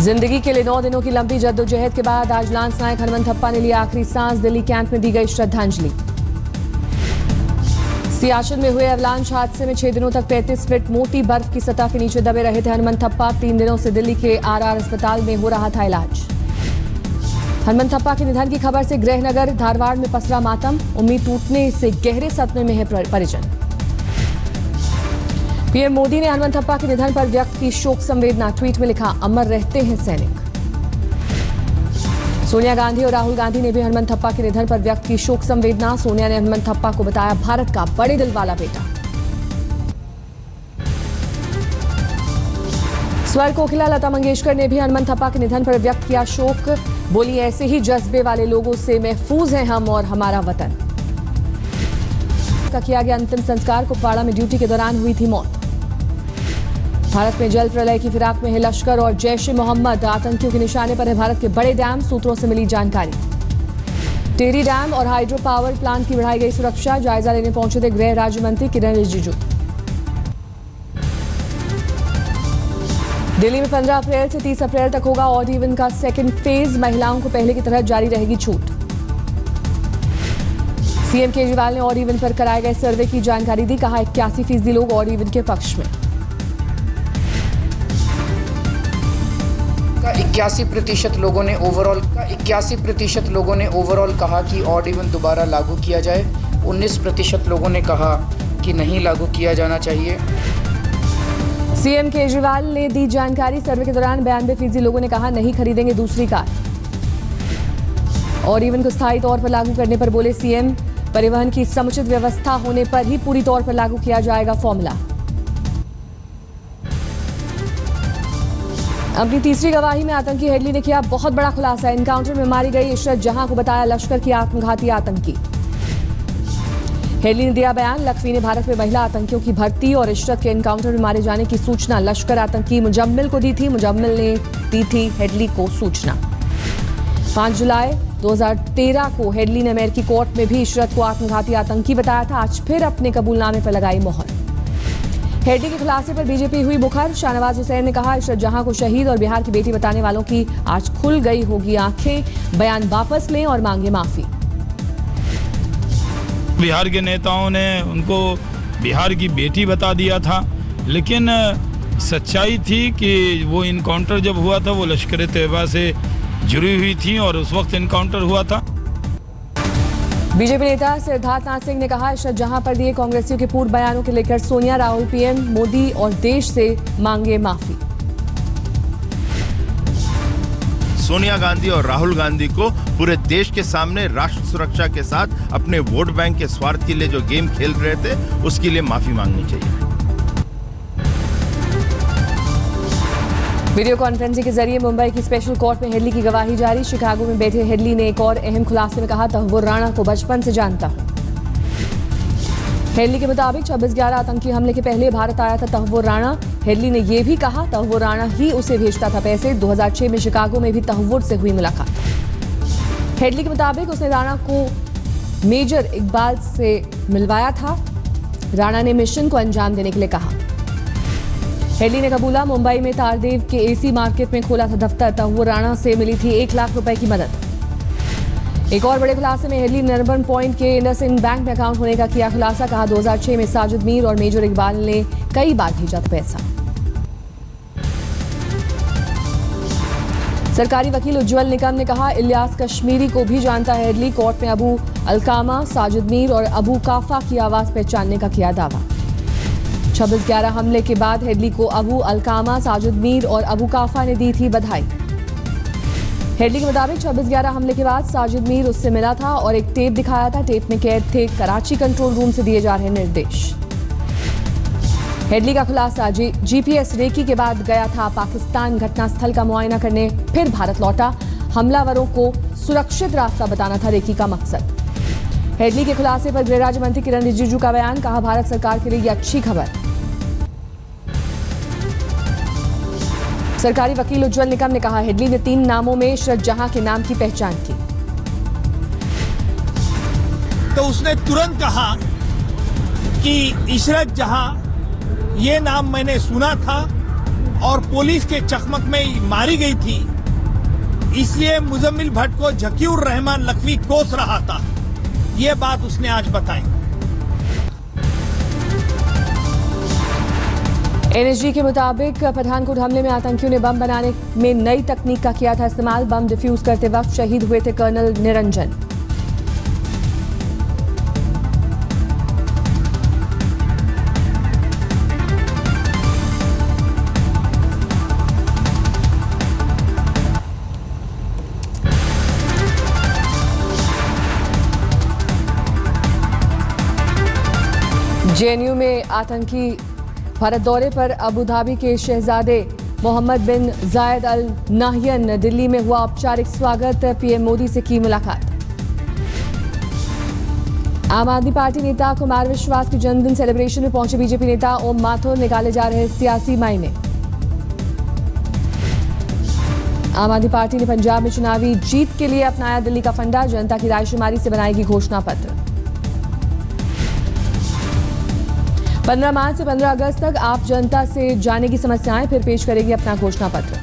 जिंदगी के लिए 9 दिनों की लंबी जद्दोजहद के बाद आज लांस नायक हनुमंत थप्पा ने लिया आखिरी सांस। दिल्ली कैंट में दी गई श्रद्धांजलि। सियाचिन में हुए अवलांच हादसे में 6 दिनों तक 35 फीट मोटी बर्फ की सतह के नीचे दबे रहे थे हनुमंत थप्पा। 3 दिनों से दिल्ली के आरआर अस्पताल में हो रहा था इलाज। हनुमंत थप्पा के निधन की खबर से गृहनगर धारवाड़ में पसरा मातम। उम्मीद टूटने से गहरे सदमे में है परिजन। पीएम मोदी ने हनुमंत थप्पा के निधन पर व्यक्त की शोक संवेदना। ट्वीट में लिखा, अमर रहते हैं सैनिक। सोनिया गांधी और राहुल गांधी ने भी हनुमंत थप्पा के निधन पर व्यक्त की शोक संवेदना। सोनिया ने हनुमंत थप्पा को बताया भारत का बड़े दिल वाला बेटा। स्वर कोकिला लता मंगेशकर ने भी हनुमंत थप्पा के निधन पर व्यक्त किया शोक। बोली, ऐसे ही जज्बे वाले लोगों से महफूज हैं हम और हमारा वतन। का किया गया अंतिम संस्कार। कुपवाड़ा में ड्यूटी के दौरान हुई थी मौत। भारत में जल प्रलय की फिराक में है लश्कर और जैश ए मोहम्मद। आतंकियों के निशाने पर है भारत के बड़े डैम। सूत्रों से मिली जानकारी। टेरी डैम और हाइड्रो पावर प्लांट की बढ़ाई गई सुरक्षा। जायजा लेने पहुंचे थे गृह राज्य मंत्री किरण रिजिजू। दिल्ली में 15 अप्रैल से 30 अप्रैल तक होगा ऑड इवन का सेकेंड फेज। महिलाओं को पहले की तरह जारी रहेगी छूट। सीएम केजरीवाल ने ऑड इवन पर कराए गए सर्वे की जानकारी दी। कहा 81% लोग ऑड इवन के पक्ष में। 81% लोगों ने ओवरऑल कहा कि ऑड इवन दोबारा लागू किया जाए। 19% लोगों ने कहा कि नहीं लागू किया जाना चाहिए। सीएम केजरीवाल ने दी जानकारी। सर्वे के दौरान 92% लोगों ने कहा नहीं खरीदेंगे दूसरी कार। ऑड इवन को स्थायी तौर पर लागू करने पर बोले सीएम, परिवहन की समुचित व्यवस्था होने पर ही पूरी तौर पर लागू किया जाएगा फॉर्मूला। अपनी तीसरी गवाही में आतंकी हेडली ने किया बहुत बड़ा खुलासा। एनकाउंटर में मारी गई इशरत जहां को बताया लश्कर की आत्मघाती आतंकी। हेडली ने दिया बयान, लखवी ने भारत में महिला आतंकियों की भर्ती और इशरत के एनकाउंटर में मारे जाने की सूचना लश्कर आतंकी मुजम्मिल को दी थी। मुजम्मिल ने दी थी हेडली को सूचना। 5 जुलाई 2013 को हेडली ने अमेरिकी कोर्ट में भी इशरत को आत्मघाती आतंकी बताया था। आज फिर अपने कबूलनामे पर लगाई मोहर। हेडली के खुलासे पर बीजेपी हुई मुखर। शाहनवाज हुसैन ने कहा इशरत जहां को शहीद और बिहार की बेटी बताने वालों की आज खुल गई होगी आंखें। बयान वापस लें और मांगे माफी। बिहार के नेताओं ने उनको बिहार की बेटी बता दिया था, लेकिन सच्चाई थी कि वो इनकाउंटर जब हुआ था वो लश्कर तैयबा से जुड़ी हुई थी और उस वक्त इनकाउंटर हुआ था। बीजेपी नेता सिद्धार्थ नाथ सिंह ने कहा इशरत जहां पर दिए कांग्रेसियों के पूर्व बयानों के लेकर सोनिया, राहुल, पीएम मोदी और देश से मांगे माफी। सोनिया गांधी और राहुल गांधी को पूरे देश के सामने राष्ट्र सुरक्षा के साथ अपने वोट बैंक के स्वार्थ के लिए जो गेम खेल रहे थे उसके लिए माफी मांगनी चाहिए। वीडियो कॉन्फ्रेंसिंग के जरिए मुंबई की स्पेशल कोर्ट में हेडली की गवाही जारी। शिकागो में बैठे हेडली ने एक और अहम खुलासे में कहा तहव्वुर राणा को बचपन से जानता हूं। हेडली के मुताबिक 26/11 आतंकी हमले के पहले भारत आया था तहव्वुर राणा। हेडली ने यह भी कहा तहव्वुर राणा ही उसे भेजता था पैसे। 2006 में शिकागो में भी तहव्वुर से हुई मुलाकात। हेडली के मुताबिक उसने राणा को मेजर इकबाल से मिलवाया था। राणा ने मिशन को अंजाम देने के लिए कहा। हेडली ने कबूला मुंबई में तारदेव के एसी मार्केट में खोला था दफ्तर। तहव्वुर राणा से मिली थी 1 लाख रुपए की मदद। एक और बड़े खुलासे में हेडली नरबन पॉइंट के इंडसइंड बैंक में अकाउंट होने का किया खुलासा। कहा 2006 में साजिद मीर और मेजर इकबाल ने कई बार भेजा था पैसा। सरकारी वकील उज्जवल निकम ने कहा इलियास कश्मीरी को भी जानता है हेडली। कोर्ट में अबू अलकामा, साजिद मीर और अबू काफा की आवाज पहचानने का किया दावा। 26/11 हमले के बाद हेडली को अबू अलकामा, साजिद मीर और अबू काफा ने दी थी बधाई। हेडली के मुताबिक 26/11 हमले के बाद साजिद मीर उससे मिला था और एक टेप दिखाया था। टेप में कैद थे कराची कंट्रोल रूम से दिए जा रहे निर्देश। हेडली का खुलासा, जीपीएस रेकी के बाद गया था पाकिस्तान घटनास्थल का मुआयना करने, फिर भारत लौटा। हमलावरों को सुरक्षित रास्ता बताना था रेकी का मकसद। हेडली के खुलासे पर गृह राज्य मंत्री किरण रिजिजू का बयान। कहा भारत सरकार के लिए यह अच्छी खबर। सरकारी वकील उज्जवल निकम ने कहा हेडली ने 3 नामों में इशरत जहां के नाम की पहचान की। तो उसने तुरंत कहा कि इशरत जहां ये नाम मैंने सुना था और पुलिस के चकमक में मारी गई थी, इसलिए मुजम्मिल भट्ट को झकीउर रहमान लखवी कोस रहा था। ये बात उसने आज बताई। एनएसजी के मुताबिक पठानकोट हमले में आतंकियों ने बम बनाने में नई तकनीक का किया था इस्तेमाल। बम डिफ्यूज करते वक्त शहीद हुए थे कर्नल निरंजन। जेएनयू में आतंकी भारत दौरे पर अबू धाबी के शहजादे मोहम्मद बिन जायद अल नाहियन दिल्ली में हुआ औपचारिक स्वागत। पीएम मोदी से की मुलाकात। आम आदमी पार्टी नेता कुमार विश्वास के जन्मदिन सेलिब्रेशन में पहुंचे बीजेपी नेता ओम माथुर। निकाले जा रहे सियासी मायने। आम आदमी पार्टी ने पंजाब में चुनावी जीत के लिए अपनाया दिल्ली का फंडा। जनता की रायशुमारी से बनाएगी घोषणा पत्र। 15 मार्च से 15 अगस्त तक आप जनता से जानेगी समस्याएं, फिर पेश करेगी अपना घोषणा पत्र।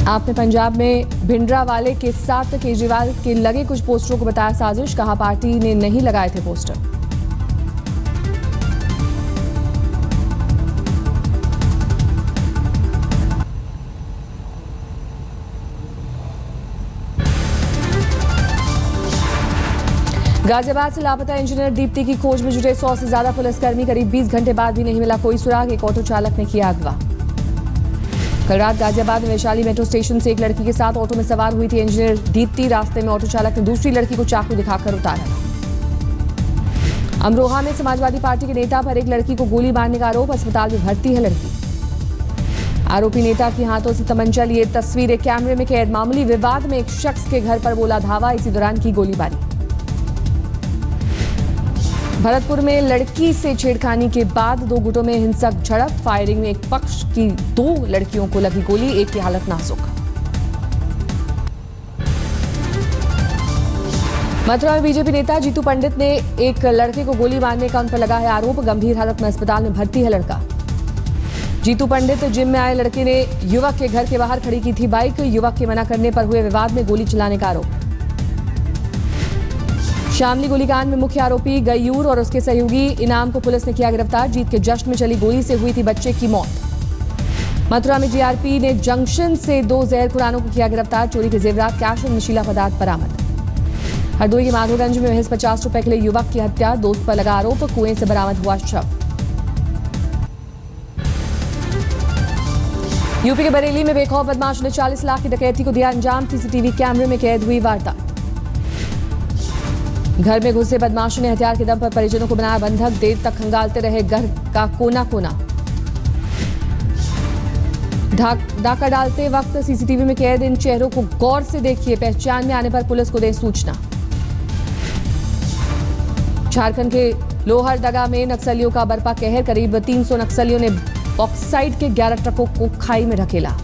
आपने पंजाब में भिंडरावाले के साथ केजरीवाल के लगे कुछ पोस्टरों को बताया साजिश। कहा पार्टी ने नहीं लगाए थे पोस्टर। गाजियाबाद से लापता इंजीनियर दीप्ति की खोज में जुटे 100 से ज्यादा पुलिसकर्मी। करीब 20 घंटे बाद भी नहीं मिला कोई सुराग। एक ऑटो चालक ने किया अगवा। कल रात गाजियाबाद में वैशाली मेट्रो स्टेशन से एक लड़की के साथ ऑटो में सवार हुई थी इंजीनियर दीप्ति। रास्ते में ऑटो चालक ने दूसरी लड़की को चाकू दिखाकर उतारा। अमरोहा में समाजवादी पार्टी के नेता पर एक लड़की को गोली मारने का आरोप। अस्पताल में भर्ती है लड़की। आरोपी नेता के हाथों से तमंचा लिए तस्वीरें कैमरे में कैद। मामूली विवाद में एक शख्स के घर पर बोला धावा। इसी दौरान की गोलीबारी। भरतपुर में लड़की से छेड़खानी के बाद 2 गुटों में हिंसक झड़प। फायरिंग में एक पक्ष की 2 लड़कियों को लगी गोली। एक की हालत नाजुक। मथुरा में बीजेपी नेता जीतू पंडित ने एक लड़के को गोली मारने का उन पर लगा है आरोप। गंभीर हालत में अस्पताल में भर्ती है लड़का। जीतू पंडित जिम में आए लड़के ने युवक के घर के बाहर खड़ी की थी बाइक। युवक के मना करने पर हुए विवाद में गोली चलाने का आरोप। शामली गोलीकांड में मुख्य आरोपी गयूर और उसके सहयोगी इनाम को पुलिस ने किया गिरफ्तार। जीत के जश्न में चली गोली से हुई थी बच्चे की मौत। मथुरा में जीआरपी ने जंक्शन से 2 जहर-खुरानों को किया गिरफ्तार। चोरी के जेवरात, कैश और नशीला पदार्थ बरामद। हरदोई के माधोगंज में महज 50 रुपए के लिए युवक की हत्या। दोस्त पर लगा आरोप। कुएं से बरामद हुआ शव। यूपी के बरेली में बेखौफ बदमाशों ने 40 लाख की डकैती को दिया अंजाम। सीसीटीवी कैमरे में कैद हुई वारदात। घर में घुसे बदमाशों ने हथियार के दम पर परिजनों को बनाया बंधक। देर तक खंगालते रहे घर का कोना कोना। डाका डालते वक्त सीसीटीवी में कैद इन चेहरों को गौर से देखिए। पहचान में आने पर पुलिस को दें सूचना। झारखंड के लोहरदगा में नक्सलियों का बरपा कहर। करीब 300 नक्सलियों ने बॉक्साइड के 11 ट्रकों को खाई में ढकेला।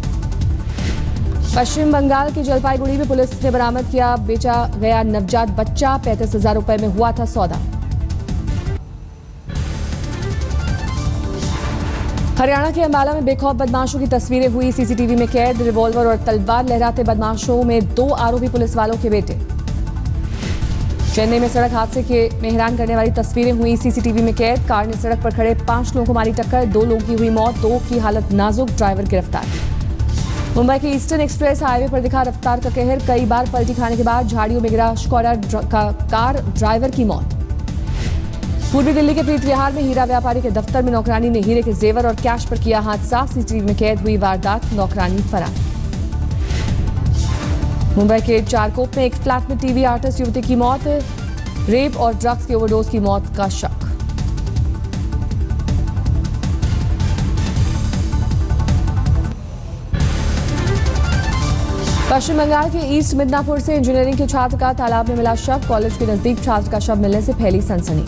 पश्चिम बंगाल की जलपाईगुड़ी में पुलिस ने बरामद किया बेचा गया नवजात बच्चा। 35,000 रुपए में हुआ था सौदा। हरियाणा के अंबाला में बेखौफ बदमाशों की तस्वीरें हुई सीसीटीवी में कैद। रिवॉल्वर और तलवार लहराते बदमाशों में 2 आरोपी पुलिस वालों के बेटे। चेन्नई में सड़क हादसे में हैरान करने वाली तस्वीरें हुई सीसीटीवी में कैद। कार ने सड़क पर खड़े 5 लोगों को मारी टक्कर। 2 लोगों की हुई मौत, 2 की हालत नाजुक। ड्राइवर गिरफ्तार। मुंबई के ईस्टर्न एक्सप्रेस हाईवे पर दिखा रफ्तार का कहर। कई बार पलटी खाने के बाद झाड़ियों में गिरा स्कोडा कार। ड्राइवर की मौत। पूर्वी दिल्ली के प्रीत विहार में हीरा व्यापारी के दफ्तर में नौकरानी ने हीरे के जेवर और कैश पर किया हादसा। सीसीटीवी में कैद हुई वारदात। नौकरानी फरार। मुंबई के चारकोप में एक फ्लैट में टीवी आर्टिस्ट युवती की मौत। रेप और ड्रग्स की ओवरडोज की मौत का शक। पश्चिम बंगाल के ईस्ट मिदनापुर से इंजीनियरिंग के छात्र का तालाब में मिला शव। कॉलेज के नजदीक छात्र का शव मिलने से फैली सनसनी।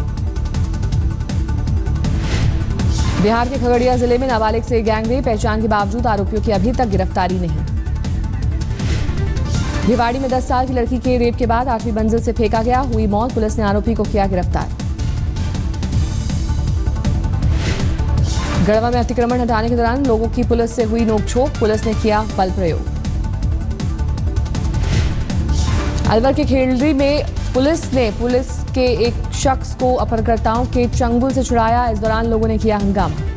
बिहार के खगड़िया जिले में नाबालिग से गैंगरेप। पहचान के बावजूद आरोपियों की अभी तक गिरफ्तारी नहीं। भिवाड़ी में 10 साल की लड़की के रेप के बाद 8वीं मंजिल से फेंका गया, हुई मौत। पुलिस ने आरोपी को किया गिरफ्तार। गढ़वा में अतिक्रमण हटाने के दौरान लोगों की पुलिस से हुई नोकझोंक, पुलिस ने किया बल प्रयोग। अलवर के खेलड़ी में पुलिस के एक शख्स को अपहरणकर्ताओं के चंगुल से छुड़ाया। इस दौरान लोगों ने किया हंगामा।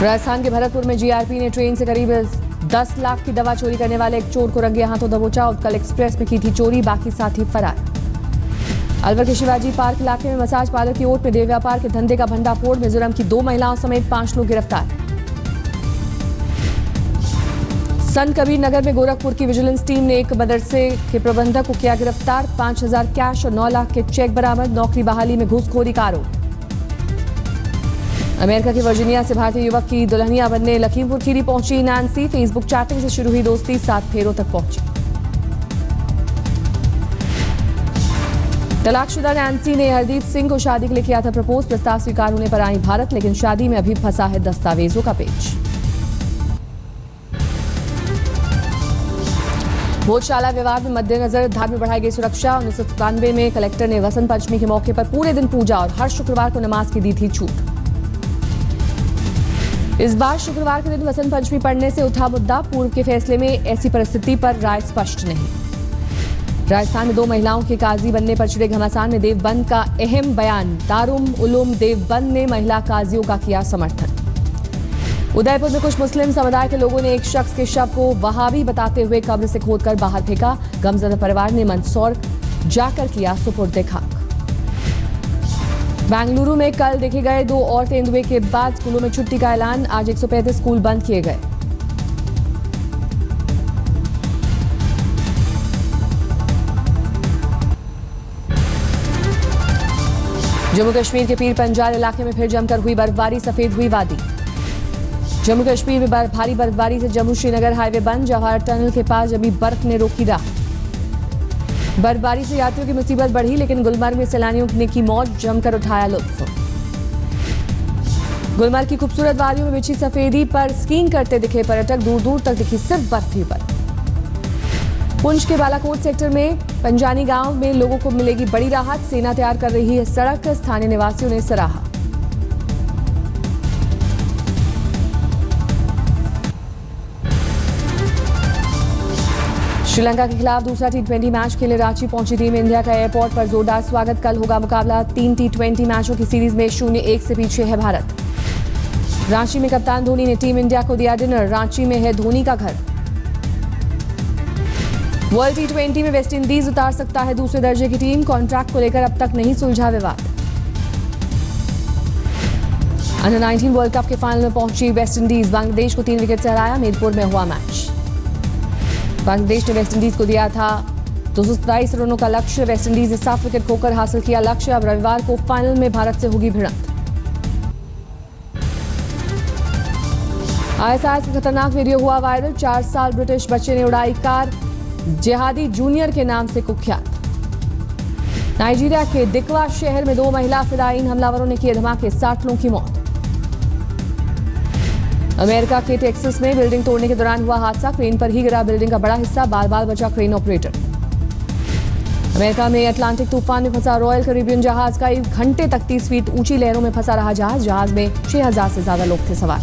राजस्थान के भरतपुर में जीआरपी ने ट्रेन से करीब 10 लाख की दवा चोरी करने वाले एक चोर को रंगे हाथों दबोचा। उत्कल एक्सप्रेस में की थी चोरी, बाकी साथी फरार। अलवर के शिवाजी पार्क इलाके में मसाज पार्लर की ओट में देह व्यापार के धंधे का भंडाफोड़। मिजोरम की 2 महिलाओं समेत 5 लोग गिरफ्तार। संत कबीर नगर में गोरखपुर की विजिलेंस टीम ने एक मदरसे के प्रबंधक को किया गिरफ्तार। 5,000 कैश और 9 लाख के चेक बरामद। नौकरी बहाली में घूसखोरी का आरोप। अमेरिका की वर्जीनिया से भारतीय युवक की दुल्हनिया बनने लखीमपुर खीरी पहुंची नैन्सी। फेसबुक चैटिंग से शुरू हुई दोस्ती 7 फेरों तक पहुंची। तलाकशुदा नैन्सी ने हरदीप सिंह को शादी के लिए किया था प्रपोज। प्रस्ताव स्वीकार होने पर आई भारत, लेकिन शादी में अभी फंसा है दस्तावेजों का पेच। भोजशाला विवाद में मद्देनजर धार में बढ़ाई गई सुरक्षा। 1997 में कलेक्टर ने वसंत पंचमी के मौके पर पूरे दिन पूजा और हर शुक्रवार को नमाज की दी थी छूट। इस बार शुक्रवार के दिन वसंत पंचमी पढ़ने से उठा मुद्दा। पूर्व के फैसले में ऐसी परिस्थिति पर राय स्पष्ट नहीं। राजस्थान में 2 महिलाओं के काजी बनने पर छिड़े घमासान में देवबंद का अहम बयान। दारुल उलूम देवबंद ने महिला काजियों का किया समर्थन। उदयपुर में कुछ मुस्लिम समुदाय के लोगों ने एक शख्स के शव को वहाबी बताते हुए कब्र से खोदकर बाहर फेंका। गमजदा परिवार ने मंदसौर जाकर किया सुपुर्द खाक। बेंगलुरु में कल देखे गए 2 और तेंदुए के बाद स्कूलों में छुट्टी का ऐलान। आज 135 स्कूल बंद किए गए। जम्मू कश्मीर के पीर पंजाल इलाके में फिर जमकर हुई बर्फबारी, सफेद हुई वादी। जम्मू कश्मीर में भारी बर्फबारी से जम्मू श्रीनगर हाईवे बंद। जवाहर टनल के पास जमी बर्फ ने रोकी राह। बर्फबारी से यात्रियों की मुसीबत बढ़ी, लेकिन गुलमर्ग में सैलानियों ने की मौज, जमकर उठाया लुत्फ। गुलमर्ग की खूबसूरत वादियों में बिछी सफेदी पर स्कीइंग करते दिखे पर्यटक। दूर दूर तक दिखी सिर्फ बर्फ ही बर्फ। पुंछ के बालाकोट सेक्टर में पंजानी गांव में लोगों को मिलेगी बड़ी राहत। सेना तैयार कर रही है सड़क, स्थानीय निवासियों ने सराहा। श्रीलंका के खिलाफ दूसरा T20 मैच खेले रांची पहुंची टीम इंडिया का एयरपोर्ट पर जोरदार स्वागत। कल होगा मुकाबला। 3 T20 मैचों की सीरीज में 0-1 से पीछे है भारत। रांची में कप्तान धोनी ने टीम इंडिया को दिया डिनर। रांची में है धोनी का घर। वर्ल्ड T20 में वेस्टइंडीज उतार सकता है दूसरे दर्जे की टीम। कॉन्ट्रैक्ट को लेकर अब तक नहीं सुलझा विवाद। अंडर 19 वर्ल्ड कप के फाइनल में पहुंची वेस्टइंडीज। बांग्लादेश को 3 विकेट से हराया। मीरपुर में हुआ मैच। बांग्लादेश ने वेस्टइंडीज को दिया था 227 रनों का लक्ष्य। वेस्टइंडीज ने 7 विकेट खोकर हासिल किया लक्ष्य। अब रविवार को फाइनल में भारत से होगी भिड़ंत। ISIS का खतरनाक वीडियो हुआ वायरल। 4 साल ब्रिटिश बच्चे ने उड़ाई कार। जिहादी जूनियर के नाम से कुख्यात। नाइजीरिया के दिकवा शहर में 2 महिला फिदायीन हमलावरों ने किए धमाके, 60 लोगों की मौत। अमेरिका के टेक्सास में बिल्डिंग तोड़ने के दौरान हुआ हादसा। क्रेन पर ही गिरा बिल्डिंग का बड़ा हिस्सा, बाल बचा क्रेन ऑपरेटर। अमेरिका में अटलांटिक तूफान में फंसा रॉयल कैरिबियन जहाज। कई घंटे तक 30 फीट ऊंची लहरों में फंसा रहा जहाज। जहाज में 6000 से ज्यादा लोग थे सवार।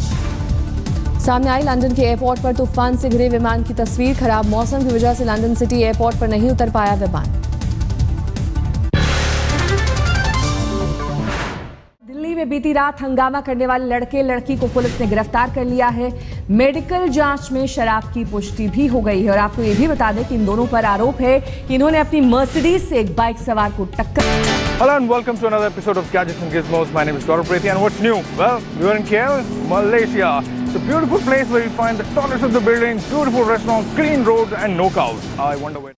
सामने आई लंदन के एयरपोर्ट पर तूफान से घिरे विमान की तस्वीर। खराब मौसम की वजह से लंदन सिटी एयरपोर्ट पर नहीं उतर पाया विमान। दिल्ली में बीती रात हंगामा करने वाले लड़के-लड़की को पुलिस ने गिरफ्तार कर लिया है। मेडिकल जांच में शराब की पुष्टि भी हो गई है। और आपको ये भी बता दें कि इन दोनों पर आरोप है कि इन्होंने अपनी मर्सिडीज से एक बाइक सवार को टक्कर। Hello and welcome to another episode of Gadgets and Gizmos. My name is Gaurav Prethi and what's new? Well, we are in KL, Malaysia. It's a beautiful place where you find the tallest of the buildings, beautiful restaurants, clean roads and no cows. I wonder where